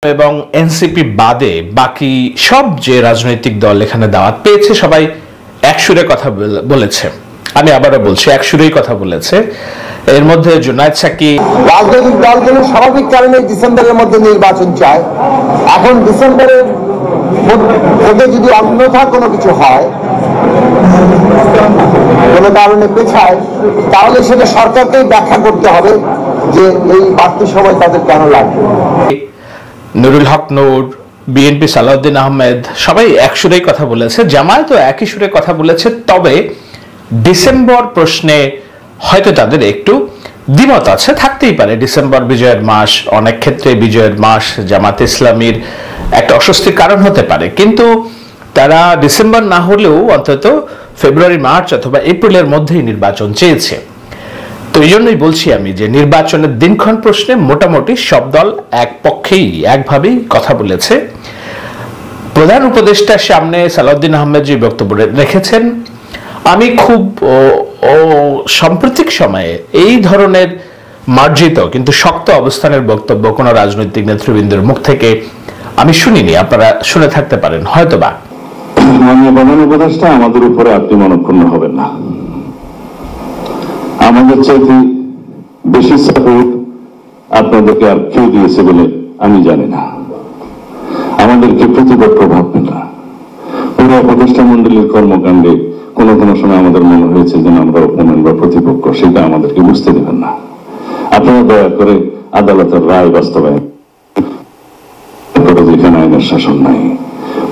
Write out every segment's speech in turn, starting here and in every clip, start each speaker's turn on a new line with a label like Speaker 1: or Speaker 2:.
Speaker 1: এবং এনসিপি বাদে বাকি সব যে রাজনৈতিক দল এখানে দাওয়াত পেয়েছে সবাই একসুরে কথা বলেছে। আমি আবারও বলছি, একসুরেই কথা বলেছে। এর মধ্যে জুনায়েদ সাকি
Speaker 2: রাজনৈতিক দলগুলো স্বাভাবিক কারণে ডিসেম্বরের মধ্যে নির্বাচন চায়। এখন ডিসেম্বরের মধ্যে যদি অন্যথা কোনো কিছু হয়, কোনো কারণে পেছায়, তাহলে সেটা সরকারকেই ব্যাখ্যা করতে হবে যে এই বাড়তি সময় তাদের কেন লাগবে।
Speaker 1: নুরুল হক নূর, বিএনপি সালাউদ্দিন আহমেদ সবাই একসুরেই কথা বলেছে। জামায়াতও একই সুরে কথা বলেছে। তবে ডিসেম্বর প্রশ্নে হয়তো তাদের একটু দ্বিমত আছে, থাকতেই পারে। ডিসেম্বর বিজয়ের মাস, অনেক ক্ষেত্রে বিজয়ের মাস জামাত ইসলামীর একটা অস্বস্তির কারণ হতে পারে, কিন্তু তারা ডিসেম্বর না হলেও অন্তত ফেব্রুয়ারি, মার্চ অথবা এপ্রিলের মধ্যেই নির্বাচন চেয়েছে। তো এই জন্যই বলছি আমি যে নির্বাচনের দিনক্ষণ প্রশ্নে মোটামুটি সব দল এক পক্ষেই একভাবেই কথা বলেছে। প্রধান উপদেষ্টার সামনে সালাউদ্দিন আহমেদ যে বক্তব্য রেখেছেন, আমি খুব সাম্প্রতিক সময়ে এই ধরনের মার্জিত কিন্তু শক্ত অবস্থানের বক্তব্য কোনো রাজনৈতিক নেতৃবৃন্দের মুখ থেকে আমি শুনিনি। আপনারা শুনে থাকতে পারেন হয়তোবা।
Speaker 3: মাননীয় প্রধান উপদেষ্টা, আমাদের উপরে আপনি মনক্ষুণ্ণ হবেন না। আমাদের চাইতে বেশি সাপোর্ট আপনাদেরকে আর কেউ দিয়েছে বলে আমি জানি না। আমাদেরকে প্রতিপক্ষ ভাববেন না। পুরো উপদেষ্টা মন্ডলীর কর্মকাণ্ডে কোনো কোনো সময় আমাদের মনে হয়েছে যেন আমরা অপোনেন্ট বা প্রতিপক্ষ, সেটা আমাদেরকে বুঝতে দেবেন না। আপনারা দয়া করে আদালতের রায় বাস্তবায়ন করে, যেখানে আইনের শাসন নাই,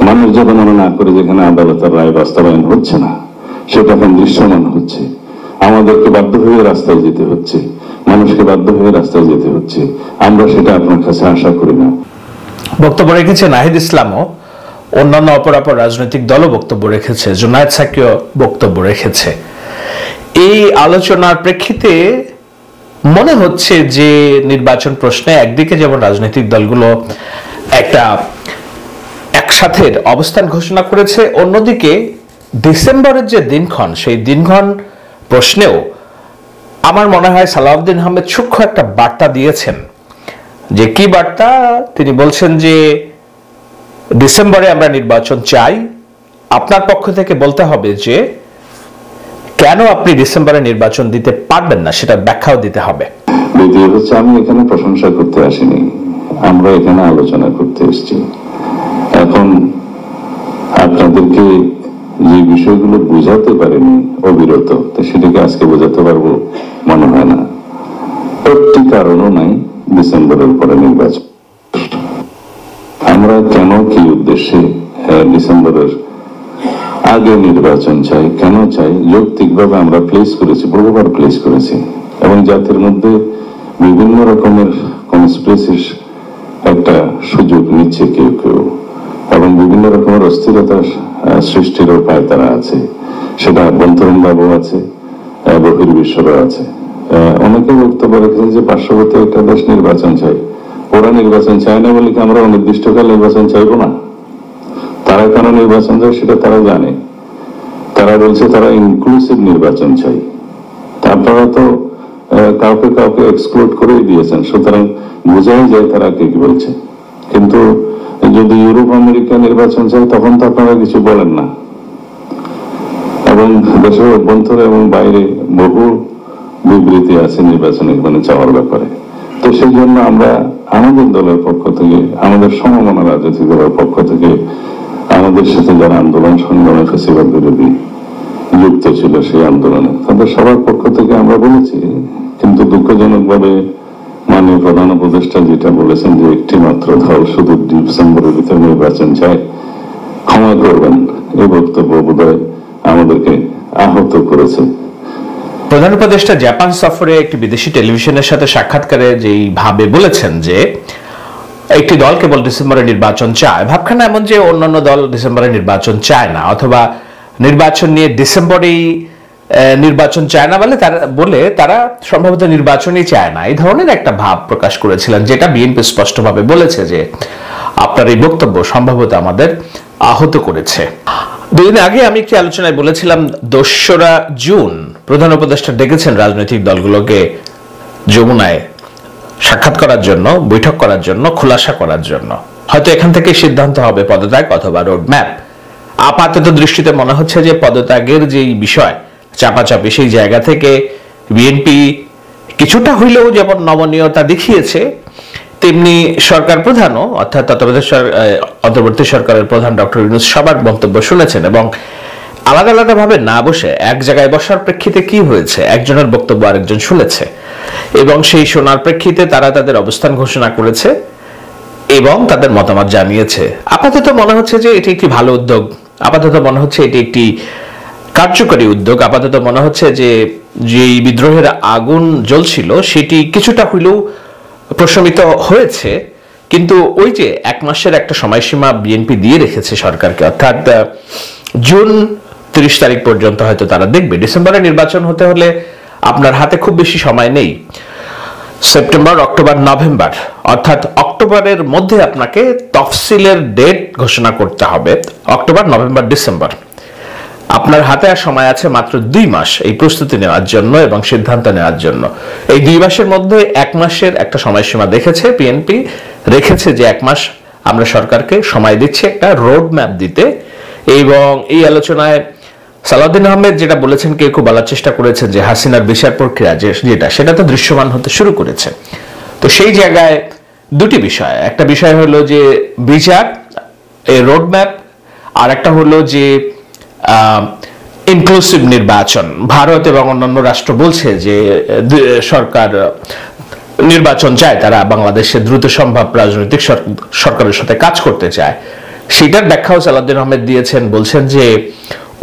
Speaker 3: মানুষ যাপনা না করে যেখানে আদালতের রায় বাস্তবায়ন হচ্ছে না, সেটা এখন দৃশ্যমান হচ্ছে। আমাদেরকে বাধ্য হয়ে রাস্তায় যেতে হচ্ছে, মানুষকে বাধ্য হয়ে রাস্তায় যেতে হচ্ছে। আমরা সেটা আপনার কাছে আশা করি না।
Speaker 1: বক্তব্য রেখেছে নাহিদ ইসলামও, অন্যান্য অপরাপর রাজনৈতিক দলও বক্তব্য রেখেছে, জুনায়েদ সাকিও বক্তব্য রেখেছে। এই আলোচনার প্রেক্ষিতে মনে হচ্ছে যে নির্বাচন প্রশ্নে একদিকে যেমন রাজনৈতিক দলগুলো একটা একসাথে অবস্থান ঘোষণা করেছে, অন্যদিকে ডিসেম্বরের যে দিনক্ষণ, সেই দিনক্ষণ প্রশ্নেও আমার মনে হয় সালাউদ্দিন আহমেদ সূক্ষ্ম একটা বার্তা দিয়েছেন। যে কি বার্তা? তিনি বলছেন যে ডিসেম্বরে আমরা নির্বাচন চাই। আপনার পক্ষ থেকে বলতে হবে যে কেন আপনি ডিসেম্বরে নির্বাচন দিতে পারবেন না, সেটা ব্যাখ্যাও দিতে হবে।
Speaker 3: দ্বিতীয় হচ্ছে, আমি এখানে প্রশংসা করতে আসিনি, আমরা এখানে আলোচনা করতে এসেছি। এখন আপনাদেরকে যে বিষয়গুলো বোঝাতে পারেনি অবিরত, তো সেটাকে আজকে বোঝাতে পারবো মনে হয় না। একটি কারণও নাই ডিসেম্বরের পরে নির্বাচন। আমরা কেন, কি উদ্দেশ্যে ডিসেম্বরের আগে নির্বাচন চাই, কেন চাই, যৌক্তিকভাবে আমরা প্লেস করেছি, বহুবার প্লেস করেছি। এবং জাতির মধ্যে বিভিন্ন রকমের কনস্পিরেসির একটা সুযোগ নিচ্ছে কেউ কেউ, এবং বিভিন্ন রকমের অস্থিরতা সৃষ্টির উপায় তারা আছে। সেটা অভ্যন্তরীণ ভাবেও আছে, বহির্বিশ্বেরও আছে। অনেকে বক্তব্য রেখেছেন যে পার্শ্ববর্তী একটা দেশ নির্বাচন চাই। ওরা নির্বাচন চায় না বলে কি আমরা অনির্দিষ্টকাল নির্বাচন চাইবো না? তারা কেন নির্বাচন চায় সেটা তারা জানে। তারা বলছে তারা ইনক্লুসিভ নির্বাচন চাই। আপনারা তো কাউকে কাউকে এক্সক্লুড করেই দিয়েছেন, সুতরাং বোঝাই যায় তারা কি বলছে। কিন্তু যদি ইউরোপ আমেরিকা নির্বাচন চাই, তখন তো আপনারা কিছু বলেন না। এবং দেশের অভ্যন্তরে এবং বাইরে বহু বিবৃতি আছে নির্বাচনের চাওয়ার ব্যাপারে। তো সেই জন্য আমরা আমাদের দলের পক্ষ থেকে, আমাদের সমমনা রাজনৈতিক দলের পক্ষ থেকে, আমাদের সাথে যারা আন্দোলন সংগ্রামে ফেসিবাদ বিরোধী যুক্ত ছিল সেই আন্দোলনে, তাদের সবার পক্ষ থেকে আমরা বলেছি। কিন্তু দুঃখজনক ভাবে মাননীয় প্রধান উপদেষ্টা যেটা বলেছেন যে একটি মাত্র দল শুধু ডিসেম্বরের ভিতরে নির্বাচন চায়, ক্ষমা করবেন, এই বক্তব্য বোধহয় আমাদেরকে আহত করেছে।
Speaker 1: প্রধান উপদেষ্টা জাপান সফরে একটি বিদেশি টেলিভিশনের সাথে সাক্ষাৎকারে যেই ভাবে বলেছেন যে একটি দল কেবল ডিসেম্বরে নির্বাচন চায়, ভাবখানা এমন যে অন্যান্য দল ডিসেম্বরে নির্বাচন চায় না, অথবা নির্বাচন নিয়ে ডিসেম্বরেই নির্বাচন চায় না বলে তারা সম্ভবত নির্বাচনই চায় না, এই ধরনের একটা ভাব প্রকাশ করেছিলেন, যেটা বিএনপি স্পষ্টভাবে বলেছে যে আপনার এই বক্তব্য সম্ভবত আমাদের আহত করেছে। দুদিন আগে আমি একটি আলোচনায় বলেছিলাম ২রা জুন প্রধান উপদেষ্টা ডেকেছেন রাজনৈতিক দলগুলোকে যমুনায় সাক্ষাৎ করার জন্য, বৈঠক করার জন্য, খোলাসা করার জন্য। হয়তো এখান থেকে সিদ্ধান্ত হবে পদত্যাগ অথবা রোড ম্যাপ। আপাতত দৃষ্টিতে মনে হচ্ছে যে পদত্যাগের যেই বিষয় চাপাচাপি, সেই জায়গা থেকে বিএনপি কিছুটা হইলেও যেমন নমনীয়তা দেখিয়েছে, তেমনি সরকার প্রধানও অর্থাৎ অন্তর্বর্তী সরকারের প্রধান ডক্টর ইউনূস সবার বক্তব্য শুনেছেন এবং আলাদা আলাদা ভাবে না বসে এক জায়গায় বসার প্রেক্ষিতে কি হয়েছে, একজনের বক্তব্য আরেকজন শুনেছে এবং সেই শোনার প্রেক্ষিতে তারা তাদের অবস্থান ঘোষণা করেছে এবং তাদের মতামত জানিয়েছে। আপাতত মনে হচ্ছে যে এটি একটি ভালো উদ্যোগ, আপাতত মনে হচ্ছে এটি একটি কার্যকরী উদ্যোগ, আপাতত মনে হচ্ছে যে যেই বিদ্রোহের আগুন জ্বলছিল সেটি কিছুটা হইলেও প্রশমিত হয়েছে। কিন্তু ওই যে 1 মাসের একটা সময়সীমা বিএনপি দিয়ে রেখেছে সরকারকে, অর্থাৎ জুন 30 তারিখ পর্যন্ত হয়তো তারা দেখবে। ডিসেম্বরে নির্বাচন হতে হলে আপনার হাতে খুব বেশি সময় নেই। সেপ্টেম্বর, অক্টোবর, নভেম্বর, অর্থাৎ অক্টোবরের মধ্যে আপনাকে তফসিলের ডেট ঘোষণা করতে হবে। অক্টোবর, নভেম্বর, ডিসেম্বর, আপনার হাতে আর সময় আছে মাত্র 2 মাস এই প্রস্তুতি নেওয়ার জন্য এবং সিদ্ধান্ত নেওয়ার জন্য। এই 2 মাসের মধ্যে 1 মাসের একটা সময়সীমা দেখেছে বিএনপি, রেখেছে যে 1 মাস আমরা সরকারকে সময় দিচ্ছি একটা রোড ম্যাপ দিতে। এবং এই আলোচনায় সালাউদ্দিন আহমেদ যেটা বলেছেন, কেউ কেউ বলার চেষ্টা করেছেন যে হাসিনার বিচার প্রক্রিয়া সেটা তো দৃশ্যমান হতে শুরু করেছে। তো সেই জায়গায় দুটি বিষয়, একটা বিষয় হলো যে বিচার, এই রোড ম্যাপ, আর একটা হলো যে ইনক্লুসিভ নির্বাচন। ভারত এবং অন্যান্য রাষ্ট্র বলছে যে সরকার নির্বাচন চায়, তারা বাংলাদেশে দ্রুত সম্ভব রাজনৈতিক সরকারের সাথে কাজ করতে চায়। সেটার ব্যাখ্যাও সালাউদ্দিন আহমেদ দিয়েছেন, বলছেন যে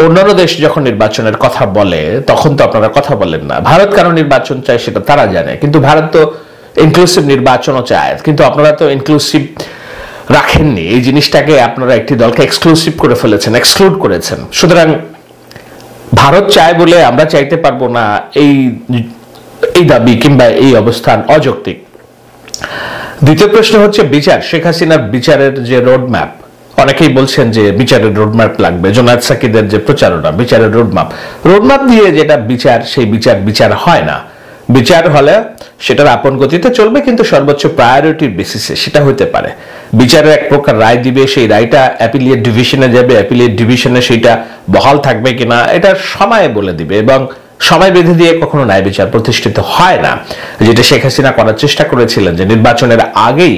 Speaker 1: অন্যান্য দেশ যখন নির্বাচনের কথা বলে তখন তো আপনারা কথা বলেন না। ভারত কেন নির্বাচন চায় সেটা তারা জানে, কিন্তু ভারত তো ইনক্লুসিভ নির্বাচনও চায়, কিন্তু আপনারা তো ইনক্লুসিভ রাখেননি। এই জিনিসটাকে আপনারা একটি দলকে এক্সক্লুসিভ করে ফেলেছেন, এক্সক্লুড করেছেন। সুতরাং ভারত চায় বলে আমরা চাইতে পারবো না, এই দাবি কিংবা এই অবস্থান অযৌক্তিক। দ্বিতীয় প্রশ্ন হচ্ছে বিচার, শেখ হাসিনার বিচারের যে রোড ম্যাপ, অনেকেই বলছেন যে বিচারের রোডম্যাপ লাগবে। জোনায়েদ সাকিদের যে প্রচারণা, বিচারের রোডম্যাপ দিয়ে যেটা বিচার, সেই বিচার হয় না। বিচার হলে সেটার আপন গতিতে চলবে, কিন্তু সর্বোচ্চ প্রায়োরিটির বেসিসে সেটা হতে পারে। বিচারের এক প্রকার রায় দিবে, সেই রায়টা অ্যাপিলিয়েট ডিভিশনে যাবে, অ্যাপিলিয়েট ডিভিশনে সেটা বহাল থাকবে কিনা এটা সময় বলে দিবে, এবং সময় বেঁধে দিয়ে কখনো ন্যায় বিচার প্রতিষ্ঠিত হয় না, যেটা শেখ হাসিনা করার চেষ্টা করেছিলেন। যে নির্বাচনের আগেই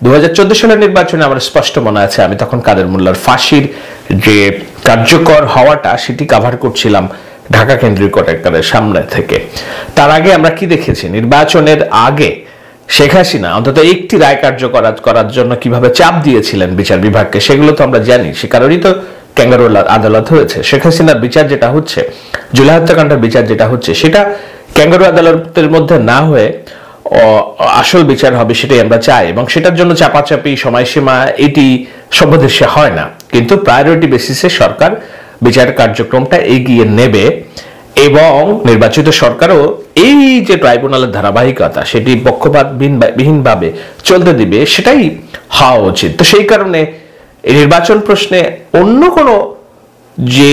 Speaker 1: 2014 সালের নির্বাচনে আমার স্পষ্ট মনে আছে, আমি তখন কাদের মোল্লার ফাঁসির যে কার্যকর হওয়াটা সেটি কাভার করছিলাম ঢাকা কেন্দ্রীয় কারাগারের সামনে থেকে। তার আগে আমরা কি দেখেছি, নির্বাচনের আগে শেখ হাসিনা অন্তত একটি রায় কার্যকর করার জন্য কিভাবে চাপ দিয়েছিলেন বিচার বিভাগকে, সেগুলো তো আমরা জানি। সে কারণেই তো ক্যাঙ্গারু আদালত হয়েছে। শেখ হাসিনার বিচার যেটা হচ্ছে, জুলাই হত্যাকাণ্ডের বিচার যেটা হচ্ছে, সেটা ক্যাঙ্গারু আদালতের মধ্যে না হয়ে আসল বিচার হবে, সেটাই আমরা চাই। এবং সেটার জন্য চাপাচাপি, সময়সীমা, এটি সভ্য দেশে হয় না। কিন্তু প্রায়োরিটি বেসিসে সরকার বিচার কার্যক্রমটা এগিয়ে নেবে এবং নির্বাচিত সরকারও এই যে ট্রাইব্যুনালের ধারাবাহিকতা সেটি পক্ষপাতবিহীনভাবে চলতে দিবে, সেটাই হওয়া উচিত। তো সেই কারণে এই নির্বাচন প্রশ্নে অন্য কোনো যে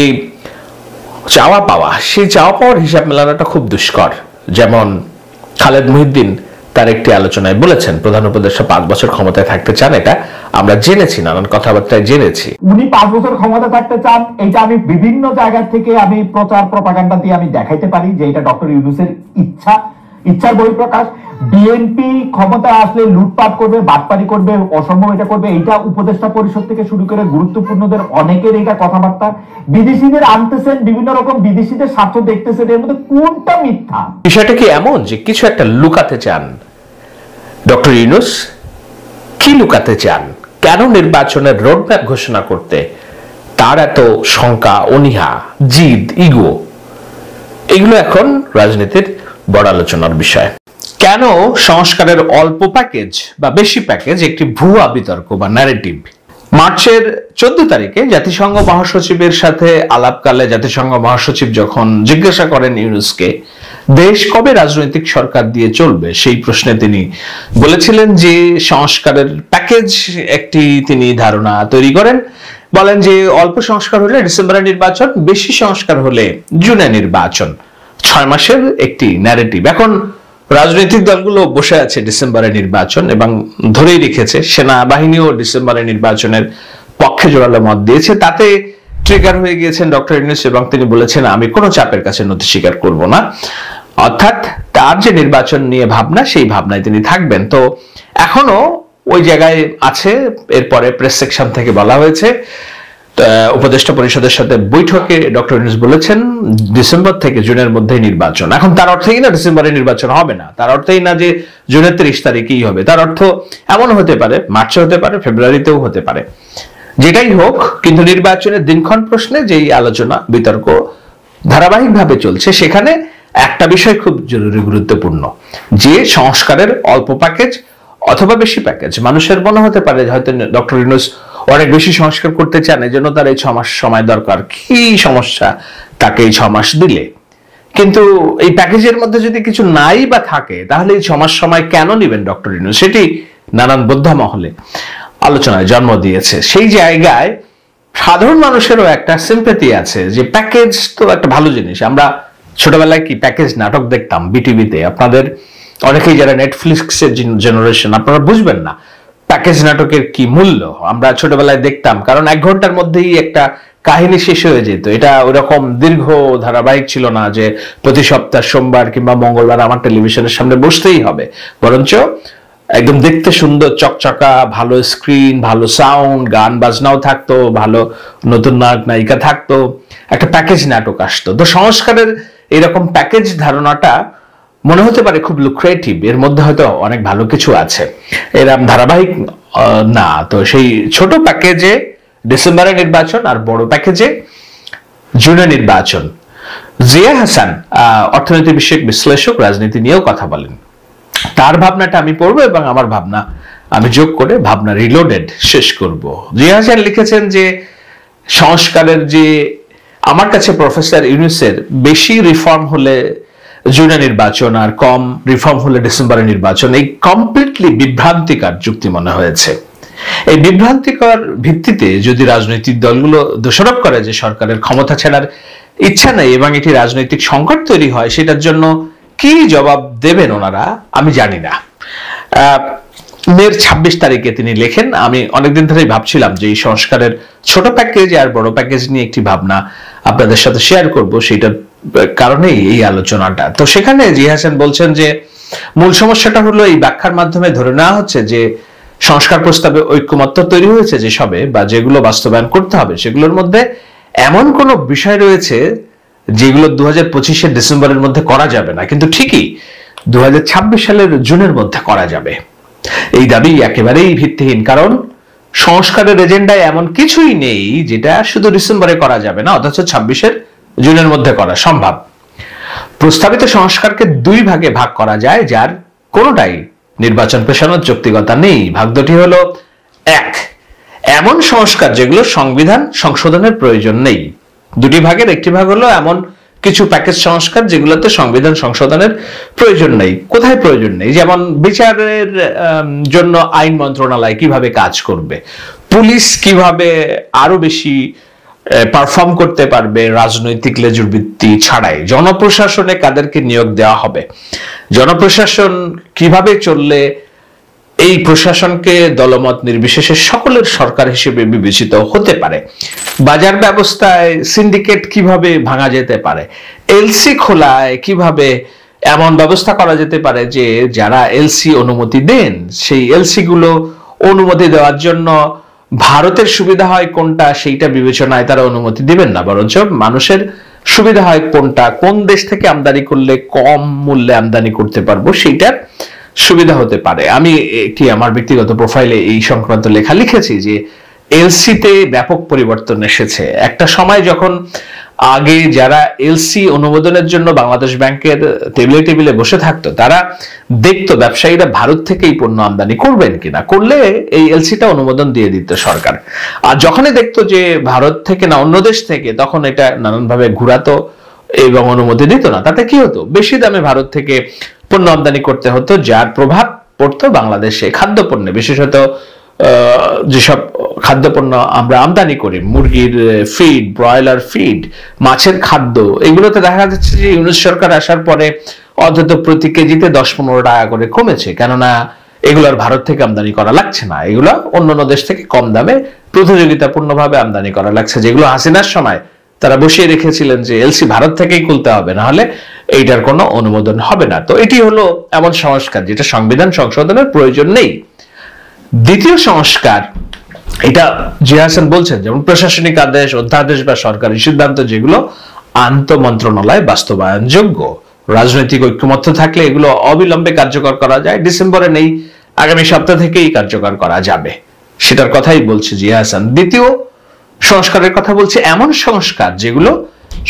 Speaker 1: চাওয়া পাওয়া, সেই চাওয়া পাওয়ার হিসাব মেলানোটা খুব দুষ্কর। যেমন খালেদ মুহিউদ্দিন তার একটি আলোচনায় বলেছেন, প্রধান উপদেষ্টা 5 বছর ক্ষমতায় থাকতে চান, এটা আমরা জেনেছি, নানান কথাবার্তায় জেনেছি।
Speaker 4: উনি 5 বছর ক্ষমতা থাকতে চান, এটা আমি বিভিন্ন জায়গা থেকে আমি প্রচার প্রপাগান্ডা দিয়ে আমি দেখাইতে পারি যে এটা ডক্টর ইউনূসের ইচ্ছার বহিঃপ্রকাশ। বিএনপি ক্ষমতা আসলে লুটপাট করবে, বাটপারি করবে, অসম্ভব এটা করবে, এইটা উপদেষ্টা পরিষদ থেকে শুরু করে গুরুত্বপূর্ণদের অনেকের এটা কথাবার্তা। বিদেশিদের আনতেছেন, বিভিন্ন রকম বিদেশিদের স্বার্থ দেখতেছেন, এর মধ্যে কোনটা মিথ্যা?
Speaker 1: বিষয়টা কি এমন যে কিছু একটা লুকাতে চান ডক্টর ইউনূস? কি লুকাতে চান? কেন নির্বাচনের রোডম্যাপ ঘোষণা করতে তার এত শঙ্কা, অনীহা, জিদ, ইগো? এগুলো এখন রাজনীতির বড় আলোচনার বিষয়। কেন সংস্কারের অল্প প্যাকেজ বা বেশি প্যাকেজ একটি ভুয়া বিতর্ক বা ন্যারেটিভ? মার্চের 14 তারিখে জাতিসংঘ মহাসচিবের সাথে আলাপকালে জাতিসংঘ মহাসচিব যখন জিজ্ঞাসা করেন ইউনূসকে দেশ কবে রাজনৈতিক সরকার দিয়ে চলবে, সেই প্রশ্নে তিনি বলেছিলেন যে সংস্কারের প্যাকেজ একটি তিনি ধারণা তৈরি করেন। বলেন যে অল্প সংস্কার হলে ডিসেম্বরে নির্বাচন, বেশি সংস্কার হলে জুনে নির্বাচন, 6 মাসের একটি ন্যারেটিভ। এখন রাজনৈতিক দলগুলো বসে আছে ডিসেম্বরে নির্বাচন এবং ধরেই রেখেছে, সেনাবাহিনীও ডিসেম্বরে নির্বাচনের পক্ষে জোরালো মত দিয়েছে। তাতে ট্রিগার হয়ে গিয়েছেন ডক্টর ইউনূস এবং তিনি বলেছেন আমি কোনো চাপের কাছে নতি স্বীকার করব না। অর্থাৎ তার যে নির্বাচন নিয়ে ভাবনা, সেই ভাবনায় তিনি থাকবেন। তো এখনো ওই জায়গায় আছে। এরপরে প্রেস সেকশন থেকে বলা হয়েছে, উপদেষ্টা পরিষদের সাথে বৈঠকে ডক্টর ইউনূস বলেছেন ডিসেম্বর থেকে জুনের মধ্যে নির্বাচন। এখন তার অর্থই না ডিসেম্বরে নির্বাচন হবে না, তার অর্থই না যে জুনের 30 তারিখেই হবে। তার অর্থ এমন হতে পারে মার্চে হতে পারে, ফেব্রুয়ারিতেও হতে পারে। যেটাই হোক, কিন্তু নির্বাচনের দিনক্ষণ প্রশ্নে যেই আলোচনা বিতর্ক ধারাবাহিকভাবে চলছে, সেখানে একটা বিষয় খুব জরুরি গুরুত্বপূর্ণ, যে সংস্কারের অল্প প্যাকেজ অথবা বেশি প্যাকেজ। মানুষের মনে হতে পারে হয়তো ডক্টর ইউনূস অনেক বেশি সংস্কার করতে চান, এজন্য তার এই 6 মাস সময় দরকার। কি সমস্যা তাকে এই 6 মাস দিলে? কিন্তু এই প্যাকেজের মধ্যে যদি কিছু নাই বা থাকে, তাহলে এই 6 মাস সময় কেন নেবেন ডক্টর ইউনূস? সেটি নানান বোদ্ধা মহলে আলোচনায় জন্ম দিয়েছে। সেই জায়গায় সাধারণ মানুষেরও একটা সিম্প্যাথি আছে যে প্যাকেজ তো একটা ভালো জিনিস। আমরা ছোটবেলায় কি প্যাকেজ নাটক দেখতাম বিটিভিতে। আপনাদের অনেকেই যারা নেটফ্লিক্সের জেনারেশন, আপনারা বুঝবেন না প্যাকেজ নাটকের কি মূল্য। আমরা ছোটবেলায় দেখতাম, কারণ 1 ঘন্টার মধ্যেই একটা কাহিনী শেষ হয়ে যেত। এটা ওরকম দীর্ঘ ধারাবাহিক ছিল না যে প্রতি সপ্তাহ সোমবার কিংবা মঙ্গলবার আমার টেলিভিশনের সামনে বসতেই হবে। বরঞ্চ একদম দেখতে সুন্দর চকচকা, ভালো স্ক্রিন, ভালো সাউন্ড, গান বাজনাও থাকতো, ভালো নতুন নায়ক নায়িকা থাকতো, একটা প্যাকেজ নাটক আসতো। তো সংস্কারের এরকম প্যাকেজ ধারণাটা মনে হতে পারে খুব লুক্রেটিভ, এর মধ্যে হয়তো অনেক ভালো কিছু আছে, এরকম ধারাবাহিক না। তো সেই ছোট প্যাকেজে ডিসেম্বরে নির্বাচন আর বড় প্যাকেজে জুনে নির্বাচন। জিয়া হাসান অর্থনীতি বিষয়ক বিশ্লেষক, রাজনীতি নিয়েও কথা বলেন। তার ভাবনাটা আমি পড়বো এবং আমার ভাবনা আমি যোগ করে ভাবনা রিলোডেড শেষ করব। জিয়া হাসান লিখেছেন যে সংস্কারের যে আমার কাছে প্রফেসর ইউনূসের বেশি রিফর্ম হলে জুনে নির্বাচন আর কম রিফর্ম হলে ডিসেম্বরে নির্বাচন, এই কমপ্লিটলি বিভ্রান্তিকর যুক্তি মনে হয়েছে। এই বিভ্রান্তিকর ভিত্তিতে যদি রাজনৈতিক দলগুলো দোষারোপ করে যে সরকারের ক্ষমতা ছাড়ার ইচ্ছা নেই এবং এটি রাজনৈতিক সংকট তৈরি হয়, সেটার জন্য কি জবাব দেবেন ওনারা আমি জানি না। মের 26 তারিখে তিনি লেখেন, আমি অনেকদিন ধরেই ভাবছিলাম যে এই সংস্কারের ছোট প্যাকেজ আর বড় প্যাকেজ নিয়ে একটি ভাবনা আপনাদের সাথে শেয়ার করব, সেইটার কারণেই এই আলোচনাটা। তো সেখানে জিয়া হাসান বলছেন যে মূল সমস্যাটা হলো এই ব্যাখ্যার মাধ্যমে ধরে নেওয়া হচ্ছে যে সংস্কার প্রস্তাবে ঐক্যমত্য তৈরি হয়েছে যেসবে বা যেগুলো বাস্তবায়ন করতে হবে, সেগুলোর মধ্যে এমন কোন বিষয় রয়েছে যেগুলো 2025 ডিসেম্বরের মধ্যে করা যাবে না, কিন্তু ঠিকই 2026 সালের জুনের মধ্যে করা যাবে। এই দাবি একেবারেই ভিত্তিহীন, কারণ সংস্কারের এজেন্ডায় এমন কিছুই নেই যেটা শুধু ডিসেম্বরে করা যাবে না অথচ 26 জুনের মধ্যে করা সম্ভব। প্রস্তাবিত সংস্কারকে 2 ভাগে ভাগ করা যায়, যার কোনোটাই নির্বাচন পেছানোর যৌক্তিকতা নেই। ভাগ দুটি হলো, 1 এমন সংস্কার যেগুলো সংবিধান সংশোধনের প্রয়োজন নেই। 2টি ভাগের একটি ভাগ হলো এমন কিছু প্যাকেজ সংস্কার যেগুলোতে সংবিধান সংশোধনের প্রয়োজন নেই। কোথায় প্রয়োজন নেই? যেমন বিচারের জন্য আইন মন্ত্রণালয় কিভাবে কাজ করবে, পুলিশ কিভাবে আরো বেশি পারফর্ম করতে পারবে রাজনৈতিক লেজুরবৃত্তি ছাড়াই, জনপ্রশাসনে কাদেরকে নিয়োগ দেওয়া হবে, জনপ্রশাসন কিভাবে চললে এই প্রশাসনকে দলমত নির্বিশেষে সকলের সরকার হিসেবে বিবেচিত হতে পারে, বাজার ব্যবস্থায় সিন্ডিকেট কিভাবে ভাঙা যেতে পারে, এলসি খোলায় কিভাবে এমন ব্যবস্থা করা যেতে পারে যে যারা এলসি অনুমতি দেন সেই এলসি গুলো অনুমতি দেওয়ার জন্য ভারতের সুবিধা হয় কোনটা সেইটা বিবেচনায় তারা অনুমতি দিবেন না, বরঞ্চ মানুষের সুবিধা হয় কোনটা, কোন দেশ থেকে আমদানি করলে কম মূল্যে আমদানি করতে পারবো সেইটার সুবিধা হতে পারে। আমি একটি আমার ব্যক্তিগত প্রোফাইলে এই সংক্রান্ত লেখা লিখেছি যে এলসিতে ব্যাপক পরিবর্তন এসেছে। একটা সময় যখন আগে যারা এলসি অনুমোদনের জন্য বাংলাদেশ ব্যাংকের টেবিলে টেবিলে বসে থাকতো, তারা দেখতো ব্যবসায়ীরা ভারত থেকেই পণ্য আমদানি করবেন কিনা, করলে এই এলসিটা অনুমোদন দিয়ে দিত সরকার। আর যখনই দেখতো যে ভারত থেকে না অন্য দেশ থেকে, তখন এটা নানানভাবে ঘুরাতো এবং অনুমতি দিত না। তাতে কি হতো? বেশি দামে ভারত থেকে পণ্য আমদানি করতে হতো, যার প্রভাব পড়তো বাংলাদেশে খাদ্যপণ্যে, বিশেষত যেসব খাদ্যপণ্য আমরা আমদানি করি, মুরগির ফিড, ব্রয়লার ফিড, মাছের খাদ্য, এগুলোতে দেখা যাচ্ছে যে ইউনূস সরকার আসার পরে অন্তত প্রতি কেজিতে 10-15 টাকা করে কমেছে, কেননা এগুলোর ভারত থেকে আমদানি করা লাগছে না, এগুলো অন্যান্য দেশ থেকে কম দামে প্রতিযোগিতাপূর্ণভাবে আমদানি করা লাগছে, যেগুলো হাসিনার সময় তারা বসিয়ে রেখেছিলেন যে এলসি ভারত থেকেই খুলতে হবে, না হলে এইটার কোনো অনুমোদন হবে না। তো এটি হলো এমন সংস্কার যেটা সংবিধান সংশোধনের প্রয়োজন নেই। দ্বিতীয় সংস্কার, এটা জিয়া হাসান বলছেন, যেমন প্রশাসনিক আদেশ, অধ্যাদেশ বা সরকারি সিদ্ধান্ত যেগুলো আন্তঃমন্ত্রণালয় বাস্তবায়নযোগ্য, রাজনৈতিক ঐক্যমত্য থাকলে এগুলো অবিলম্বে কার্যকর করা যায়, ডিসেম্বরে নেই আগামী সপ্তাহ থেকেই কার্যকর করা যাবে, সেটার কথাই বলছে জিয়া হাসান। দ্বিতীয় সংস্কারের কথা বলছে এমন সংস্কার যেগুলো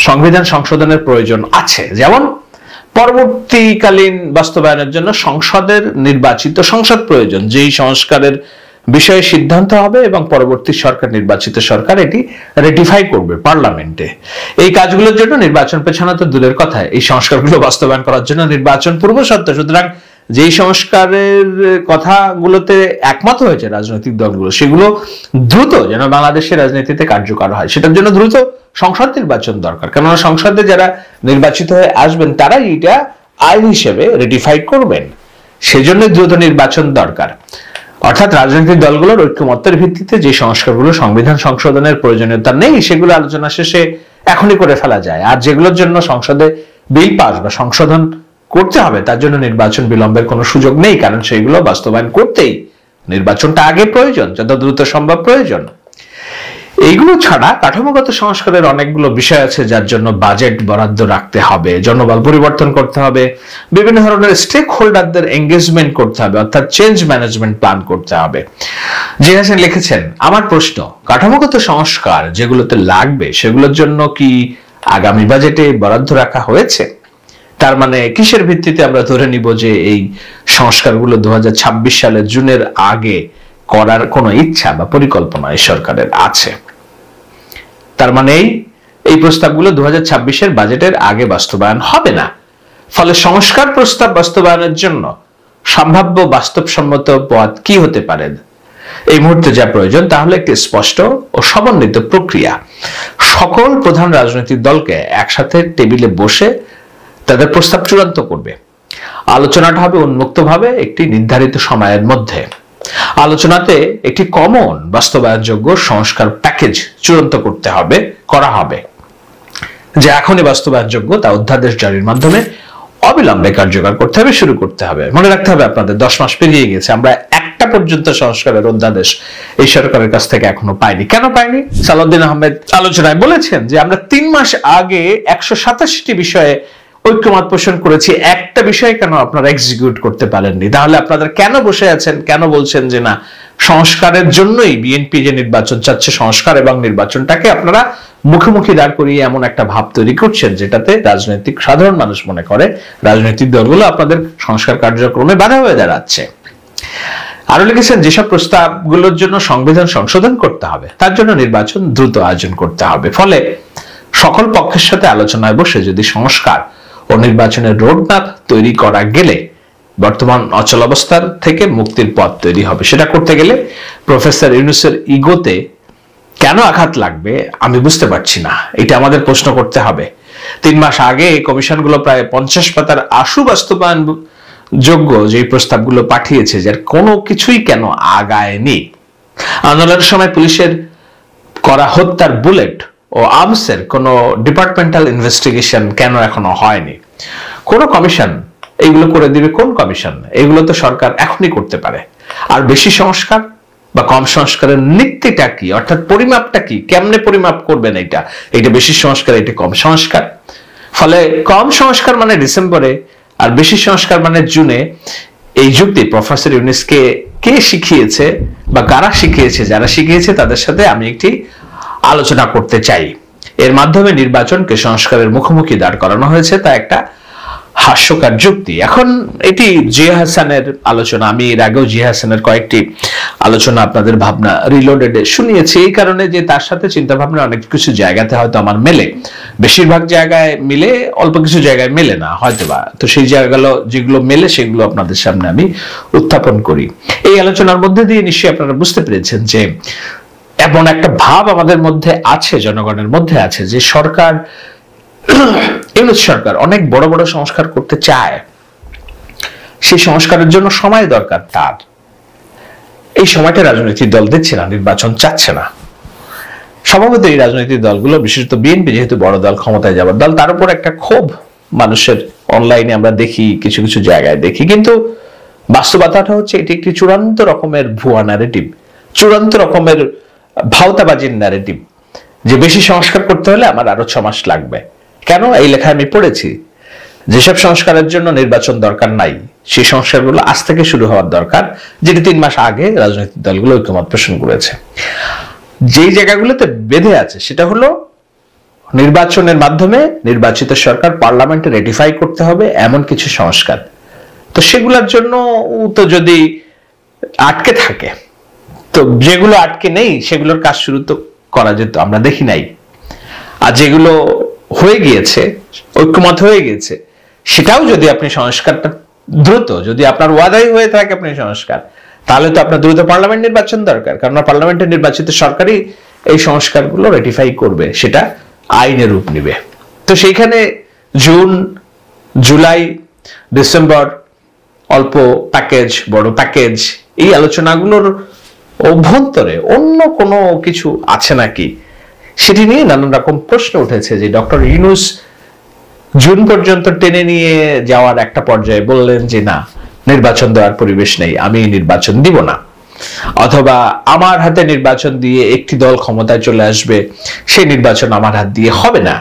Speaker 1: সংবিধান সংশোধনের প্রয়োজন আছে, যেমন পরবর্তীকালীন বাস্তবায়নের জন্য সংসদের নির্বাচিত সংসদ প্রয়োজন, যেই সংস্কারের বিষয়ে সিদ্ধান্ত হবে এবং পরবর্তী সরকার, নির্বাচিত সরকার এটি রেটিফাই করবে পার্লামেন্টে। এই কাজগুলোর জন্য নির্বাচন পেছানো তো দূরের কথা, এই সংস্কারগুলো বাস্তবায়ন করার জন্য নির্বাচন পূর্ব শর্ত। সুতরাং যেই সংস্কারের কথাগুলোতে একমত হয়েছে রাজনৈতিক দলগুলো, সেগুলো দ্রুত যেন বাংলাদেশের রাজনীতিতে কার্যকর হয়, সেটার জন্য দ্রুত সংসদ নির্বাচন দরকার, কেননা সংসদে যারা নির্বাচিত হয়ে আসবেন তারাই এটা আইন হিসেবে রেটিফাই করবেন, সেজন্য দ্রুত নির্বাচন দরকার। অর্থাৎ রাজনৈতিক দলগুলোর ঐক্যমত্যের ভিত্তিতে যে সংস্কারগুলো সংবিধান সংশোধনের প্রয়োজনীয়তা নেই, সেগুলো আলোচনা শেষে এখনই করে ফেলা যায়, আর যেগুলোর জন্য সংসদে বিল পাস বা সংশোধন করতে হবে তার জন্য নির্বাচন বিলম্বের কোনো সুযোগ নেই, কারণ সেইগুলো বাস্তবায়ন করতেই নির্বাচনটা আগে প্রয়োজন, যত দ্রুত সম্ভব প্রয়োজন। এইগুলো ছাড়া কাঠামোগত সংস্কারের অনেকগুলো বিষয় আছে যার জন্য বাজেট বরাদ্দ রাখতে হবে, জনবল পরিবর্তন করতে হবে, বিভিন্ন ধরনের স্টেক হোল্ডারদের এঙ্গেজমেন্ট করতে হবে, অর্থাৎ চেঞ্জ ম্যানেজমেন্ট প্ল্যান করতে হবে। জি হাসান লিখেছেন, আমার প্রশ্ন, কাঠামোগত সংস্কার যেগুলোতে লাগবে সেগুলোর জন্য কি আগামী বাজেটে বরাদ্দ রাখা হয়েছে? তার মানে কিসের ভিত্তিতে আমরা ধরে নিব যে এই সংস্কারগুলো 2026 সালের জুনের আগে করার কোনো ইচ্ছা বা পরিকল্পনা এই সরকারের আছে? তার মানে এই প্রস্তাবগুলো 2026-এর বাজেটের আগে বাস্তবায়ন হবে না। ফলে সংস্কার প্রস্তাব বাস্তবায়নের জন্য সম্ভাব্য বাস্তবসম্মত পথ কি হতে পারে? এই মুহূর্তে যা প্রয়োজন তাহলে একটি স্পষ্ট ও সমন্বিত প্রক্রিয়া, সকল প্রধান রাজনৈতিক দলকে একসাথে টেবিলে বসে তাদের প্রস্তাব চূড়ান্ত করবে। আলোচনাটা হবে উন্মুক্তভাবে একটি নির্ধারিত সময়ের মধ্যে। আলোচনাতে একটি কমন বাস্তবায়নযোগ্য সংস্কার প্যাকেজ চূড়ান্ত করা হবে, যা এখনই বাস্তবায়নযোগ্য তা অধ্যাদেশ জারির মাধ্যমে অবিলম্বে কার্যকর করতে হবে, শুরু করতে হবে। মনে রাখতে হবে আপনাদের 10 মাস পেরিয়ে গেছে, আমরা একটা পর্যন্ত সংস্কারের অধ্যাদেশ এই সরকারের কাছ থেকে এখনো পাইনি। কেন পাইনি? সালাউদ্দিন আহমেদ আলোচনায় বলেছেন যে আমরা 3 মাস আগে 187টি বিষয়ে ঐক্যমত পোষণ করেছি, একটা বিষয় কেন আপনারা এক্সিকিউট করতে পারেননি? তাহলে আপনারা কেন বসে আছেন, কেন বলছেন যে না সংস্কারের জন্যই বিএনপি যে নির্বাচন চাচ্ছে, সংস্কার এবং নির্বাচনটাকে আপনারা মুখোমুখি দাঁড় করিয়ে এমন একটা ভাব তৈরি করছেন যেটাতে রাজনৈতিক সাধারণ মানুষ মনে করে রাজনৈতিক দলগুলো আপনাদের সংস্কার কার্যক্রমে বাধা হয়ে দাঁড়াচ্ছে। আরো লিখেছেন, যেসব প্রস্তাবগুলোর জন্য সংবিধান সংশোধন করতে হবে তার জন্য নির্বাচন দ্রুত আয়োজন করতে হবে। ফলে সকল পক্ষের সাথে আলোচনায় বসে যদি সংস্কার ও নির্বাচনের রোডম্যাপ তৈরি করা গেলে বর্তমান অচলাবস্থার থেকে মুক্তির পথ তৈরি হবে। সেটা করতে গেলে প্রফেসর ইউনূসের ইগোতে কেন আঘাত লাগবে আমি বুঝতে পারছি না, এটা আমাদের প্রশ্ন করতে হবে। 3 মাস আগে কমিশনগুলো প্রায় 50 পাতার আশু বাস্তবায়ন যোগ্য যে প্রস্তাবগুলো পাঠিয়েছে, যার কোনো কিছুই কেন আগায়নি? আন্দোলনের সময় পুলিশের করা হত্যার বুলেট ও আর্মসের কোনো ডিপার্টমেন্টাল ইনভেস্টিগেশন কেন এখনো হয়নি? কোন কমিশন এইগুলো করে দিবে? কোন কমিশন? এগুলো তো সরকার এখনই করতে পারে। আর বেশি সংস্কার বা কম সংস্কারের নীতিটা কি, অর্থাৎ পরিমাপটা কি, কেমনে পরিমাপ করবেন? এটা বেশি সংস্কার, এটা কম সংস্কার। ফলে কম সংস্কার মানে ডিসেম্বরে আর বেশি সংস্কার মানে জুনে। এই যুক্তি প্রফেসর ইউনূসকে কে শিখিয়েছে বা কারা শিখিয়েছে? যারা শিখিয়েছে তাদের সাথে আমি একটি আলোচনা করতে চাই। এর মাধ্যমে নির্বাচনকে সংস্কারের মুখোমুখি দাঁড় করানো হয়েছে, তা একটা হাস্যকর যুক্তি। এখন এটি জিয়া হাসানের আলোচনা, আমি এর আগেও জিয়া হাসানের কয়েকটি আলোচনা আপনাদের ভাবনা রিলোডেডে শুনিয়েছি, এই কারণে যে তার সাথে চিন্তা ভাবনা অনেক কিছু জায়গাতে হয়তো আমার মেলে, বেশিরভাগ জায়গায় মিলে, অল্প কিছু জায়গায় মেলে না হয়তোবা। তো সেই জায়গাগুলো যেগুলো মেলে সেগুলো আপনাদের সামনে আমি উত্থাপন করি। এই আলোচনার মধ্যে দিয়ে নিশ্চয়ই আপনারা বুঝতে পেরেছেন যে এমন একটা ভাব আমাদের মধ্যে আছে, জনগণের মধ্যে আছে, যে সরকার ইউনূস সরকার অনেক বড় বড় সংস্কার করতে চায়, সেই সংস্কারের জন্য সময় দরকার তার। এই সময়টা রাজনৈতিক দল দিচ্ছে না, নির্বাচন চাচ্ছে না। স্বভাবত এই রাজনৈতিক দলগুলো, বিশেষত বিএনপি যেহেতু বড় দল, ক্ষমতায় যাবার দল, তার উপর একটা ক্ষোভ মানুষের অনলাইনে আমরা দেখি, কিছু কিছু জায়গায় দেখি। কিন্তু বাস্তবতাটা হচ্ছে এটি একটি চূড়ান্ত রকমের ভুয়া ন্যারেটিভ, চূড়ান্ত রকমের ভাওতাবাজির ন্যারেটিভ, যে বেশি সংস্কার করতে হলে আমার আরো 6 মাস লাগবে। কেন? এই লেখা আমি পড়েছি, যেসব সংস্কারের জন্য নির্বাচন দরকার নাই সেই সংস্কারগুলো আজ থেকে শুরু হওয়ার দরকার, যেটি 3 মাস আগে রাজনৈতিক দলগুলো ঐক্যমত পোষণ করেছে। যেই জায়গাগুলোতে বেঁধে আছে সেটা হলো নির্বাচনের মাধ্যমে নির্বাচিত সরকার পার্লামেন্টে রেটিফাই করতে হবে এমন কিছু সংস্কার। তো সেগুলোর জন্য তো যদি আটকে থাকে, তো যেগুলো আটকে নেই সেগুলোর কাজ শুরু তো করা যেত, আমরা দেখি নাই। আর যেগুলো হয়ে গিয়েছে, ঐক্যমত হয়ে গিয়েছে, সেটাও যদি আপনি সংস্কারটা দ্রুত, যদি আপনার ওয়াদাই হয়ে থাকে আপনি সংস্কার, তাহলে তো আপনার দ্রুত পার্লামেন্ট নির্বাচন দরকার। কারণ পার্লামেন্টে নির্বাচিত সরকারই এই সংস্কারগুলো রেটিফাই করবে, সেটা আইনে রূপ নিবে। তো সেইখানে জুন, জুলাই, ডিসেম্বর, অল্প প্যাকেজ, বড় প্যাকেজ, এই আলোচনাগুলোর অভ্যন্তরে অন্য কোনো কিছু আছে নাকি, সেটি নিয়ে নানান রকম প্রশ্ন উঠেছে। যে ডক্টর ইউনূস জুন পর্যন্ত টেনে নিয়ে যাওয়ার একটা পর্যায়ে বললেন যে না, নির্বাচন দেওয়ার পরিবেশ নেই, আমি নির্বাচন দিব না, অথবা আমার হাতে নির্বাচন দিয়ে একটি দল ক্ষমতায় চলে আসবে, সেই নির্বাচন আমার হাত দিয়ে হবে না,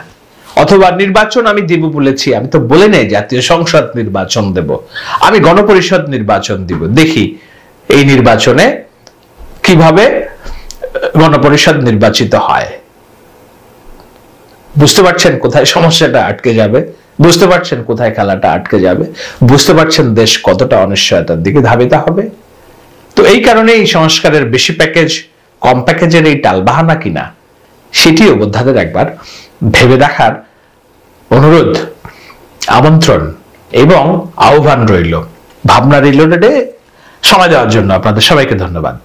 Speaker 1: অথবা নির্বাচন আমি দিব বলেছি, আমি তো বলে নেই জাতীয় সংসদ নির্বাচন দেব, আমি গণপরিষদ নির্বাচন দিব, দেখি এই নির্বাচনে কিভাবে গণপরিষদ নির্বাচিত হয়। বুঝতে পারছেন কোথায় সমস্যাটা আটকে যাবে, বুঝতে পারছেন কোথায় খেলাটা আটকে যাবে, বুঝতে পারছেন দেশ কতটা অনিশ্চয়তার দিকে ধাবিত হবে। তো এই কারণে এই সংস্কারের বেশি প্যাকেজ, কম প্যাকেজের এই টালবাহানা কিনা, সেটিও বোদ্ধাদের একবার ভেবে দেখার অনুরোধ, আমন্ত্রণ এবং আহ্বান রইল। ভাবনা রিলোডেডে সময় দেওয়ার জন্য আপনাদের সবাইকে ধন্যবাদ।